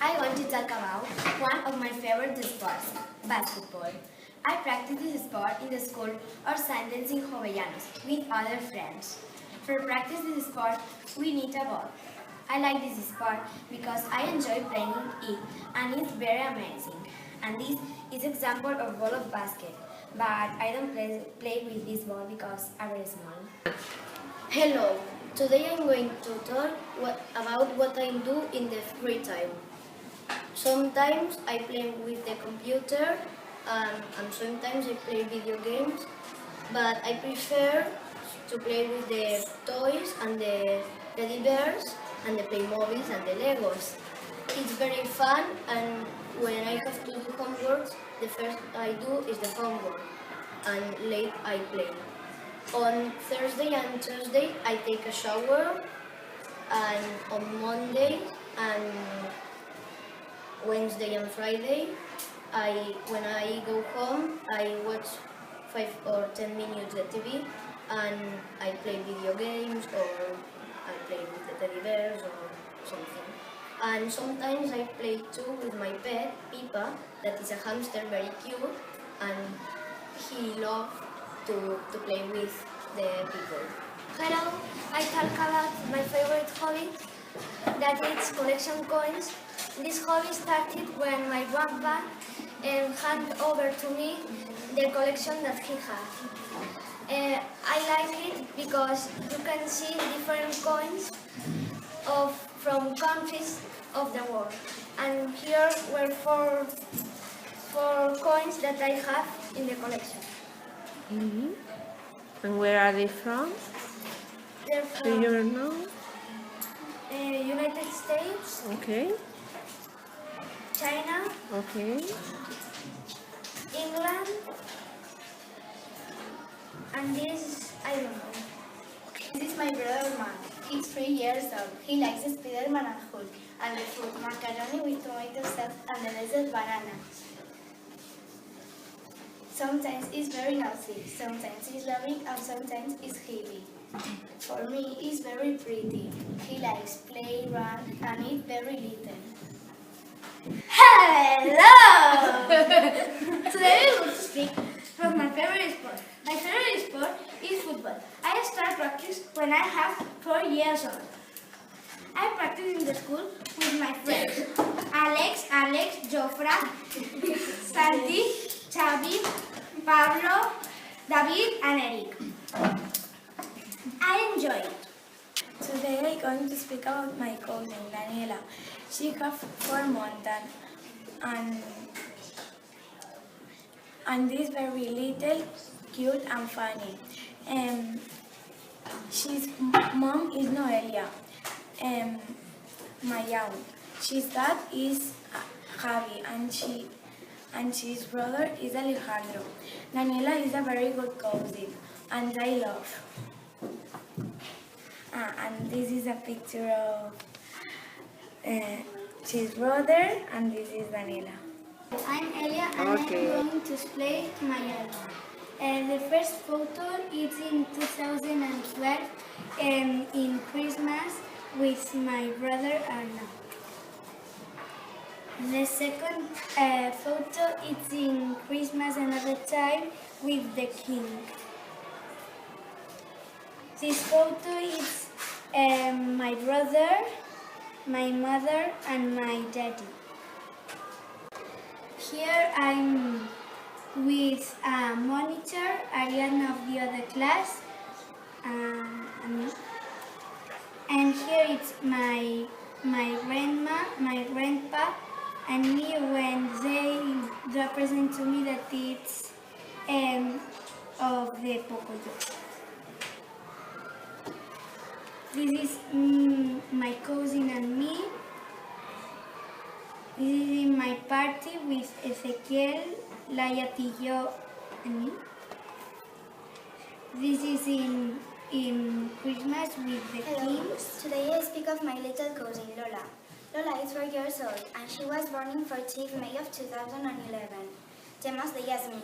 I want to talk about one of my favorite sports, basketball. I practice this sport in the school or sometimes in Jovellanos with other friends. For practice this sport, we need a ball. I like this sport because I enjoy playing it and it's very amazing. And this is example of ball of basket, but I don't play with this ball because I'm very small. Hello, today I'm going to talk about what I do in the free time. Sometimes I play with the computer and sometimes I play video games, but I prefer to play with the toys and the teddy bears and the Playmobiles and the Legos. It's very fun, and when I have to do homework, the first I do is the homework and late I play. On Thursday and Tuesday I take a shower, and on Monday and Wednesday and Friday when I go home I watch 5 or 10 minutes the TV and I play video games or I play with the teddy bears or something. And sometimes I play too with my pet, Pipa, that is a hamster, very cute, and he loves to play with the people. Hello, I talk about my favorite hobby, that is collection coins. This hobby started when my grandpa handed over to me the collection that he had. I like it because you can see different coins from countries of the world. And here were four coins that I have in the collection. Mm-hmm. And where are they from? They're Do from you know? United States, Okay. China, Okay. England, and this, I don't know. This is my brother Maig. He's 3 years old. He likes Spider-Man and Hulk, and the food macaroni with tomato sauce and the dessert banana. Sometimes it's very naughty, sometimes it's loving, and sometimes it's heavy. For me, it's very pretty. He likes play, run, and eat very little. Hello! Today we will speak from my favorite sport. My favorite sport is football. I start practice when I have 4 years old. I practice in the school with my friends. Alex, Jofra, Santi, Xavi, Pablo, David and Eric. I enjoy it. Today I'm going to speak about my cousin, Daniela. She has 4 months and is very little, cute and funny. She's mom is Noelia, my aunt. She's dad is Javi and she's brother is Alejandro. Daniela is a very good cousin and I love. And this is a picture of his brother, and this is Daniela. I'm Elia and Okay. I'm going to explain my album. The first photo is in 2012 in Christmas with my brother Anna. The second photo is in Christmas another time with the king. This photo is my brother, my mother and my daddy. Here I'm with a monitor, Ariana of the other class, and me. And here it's my grandma, my grandpa, and me when they represent to me that it's of the Pocoyo. This is my cousin and me. This is in my party with Ezequiel, Laia Tillo and me. This is in Christmas with the Hello. kids. Today I speak of my little cousin Lola. Lola is 4 years old and she was born on 14th May of 2011. Llamas de Yasmin.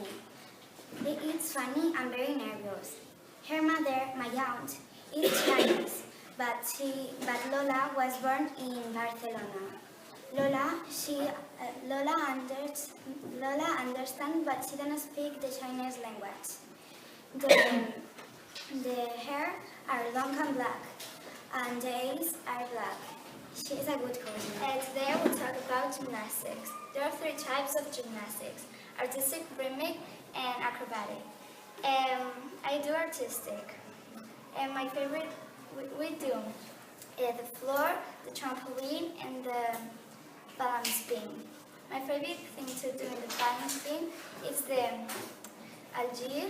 It's funny and very nervous. Her mother, my aunt, is Chinese, but Lola was born in Barcelona. Lola understands, but she doesn't speak the Chinese language. The hair are long and black, and the eyes are black. She is a good cousin. Today I will talk about gymnastics. There are 3 types of gymnastics: artistic, rhythmic, and acrobatic. I do artistic. And my favorite, we do the floor, the trampoline, and the balance beam. My favorite thing to do in the balance beam is the allò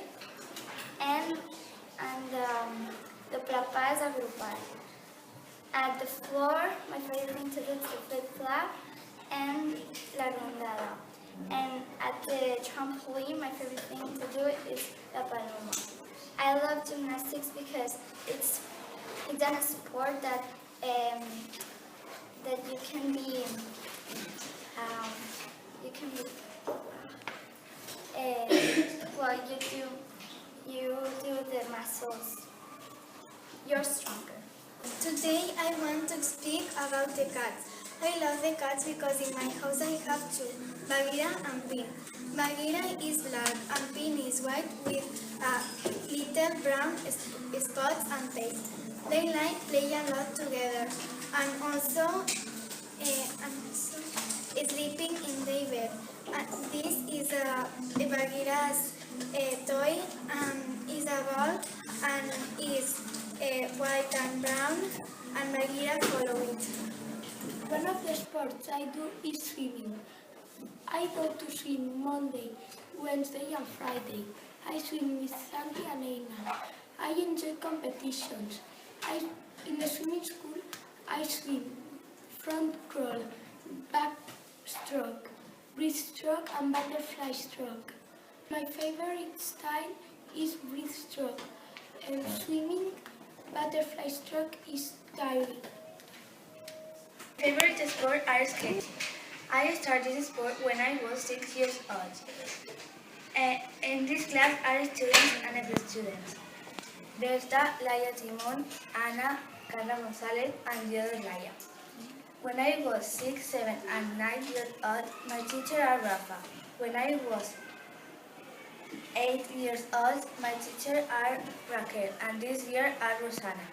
and the plapás agrupar. At the floor, my favorite thing to do is the flip-flap and la rondada. And at the trampoline, my favorite thing to do is la paloma. I love gymnastics because it's a sport that you can be well, you do the muscles. You're stronger. Today I want to speak about the cats. I love the cats because in my house I have 2, Bagheera and Pin. Bagheera is black and Pin is white with little brown spots and tail. They like play a lot together and also sleeping in their bed. This is Bagheera's toy and is a ball and is white and brown, and Bagheera follow it. One of the sports I do is swimming. I go to swim Monday, Wednesday and Friday. I swim with Sandy and Aina. I enjoy competitions. In the swimming school, I swim front crawl, back stroke, breaststroke and butterfly stroke. My favorite style is breaststroke, and swimming butterfly stroke is tiring. Favorite sport are skating. I started this sport when I was 6 years old. In this class are students and ex-students. There's Laia Timon, Ana, Carla González, and the other Laia. When I was 6, 7, and 9 years old, my teacher are Rafa. When I was 8 years old, my teacher are Raquel, and this year are Rosana.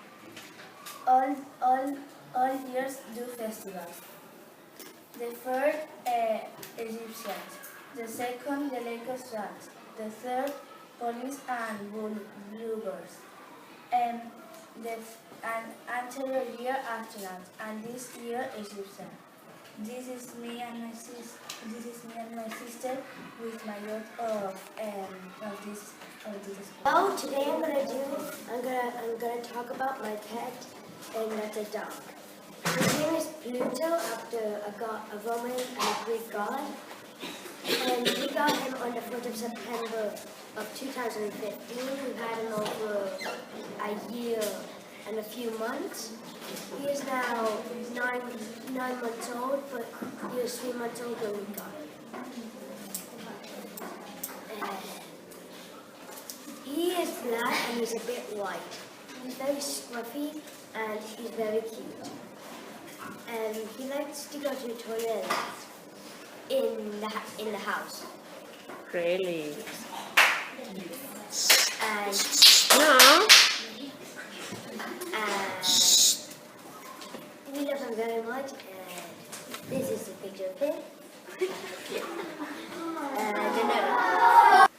All years do festivals. The first, Egyptians. The second, the Lakers Rats. The third, Police and Bluebirds. And anterior year, astronauts. And this year, Egyptian. This is me and my sister with my yacht of this. Oh, today I'm gonna talk about my pet, and that's a dog. His name is Pluto, after a Roman and a Greek god, and we got him on the 4th of September of 2015. We've had him over a year and a few months. He is now 9 months old, but he was 3 months old when we got him. He is black and he's a bit white. He's very scruffy and he's very cute. And he likes to go to the toilet in the house. Really? And No. we love him very much. And this is a picture of him.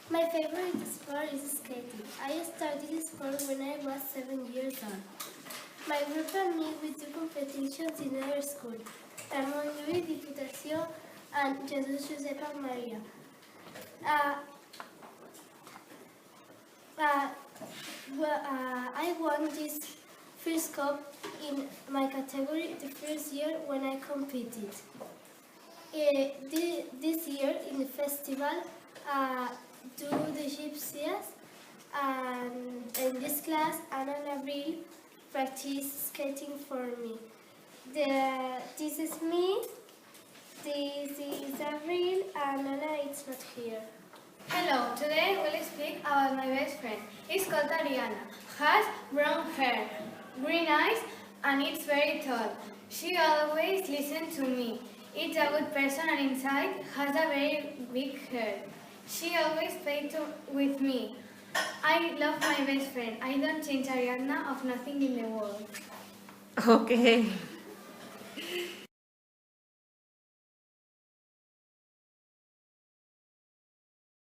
My favorite sport is skating. I started this sport when I was 7 years old. My group and me, we do competitions in our school. Ramon Lluís, Diputació, and Jesus Josep and Maria. I won this first cup in my category the first year when I competed. This year in the festival, do the gypsies, and in this class, Anna and Avril practice skating for me. This is me, this is Avril, and Anna is not here. Hello, today I will speak about my best friend. It's called Ariana. Has brown hair, green eyes, and it's very tall. She always listens to me. It's a good person and inside has a very big heart. She always plays with me. I love my best friend. I don't change Ariadna of nothing in the world. Okay.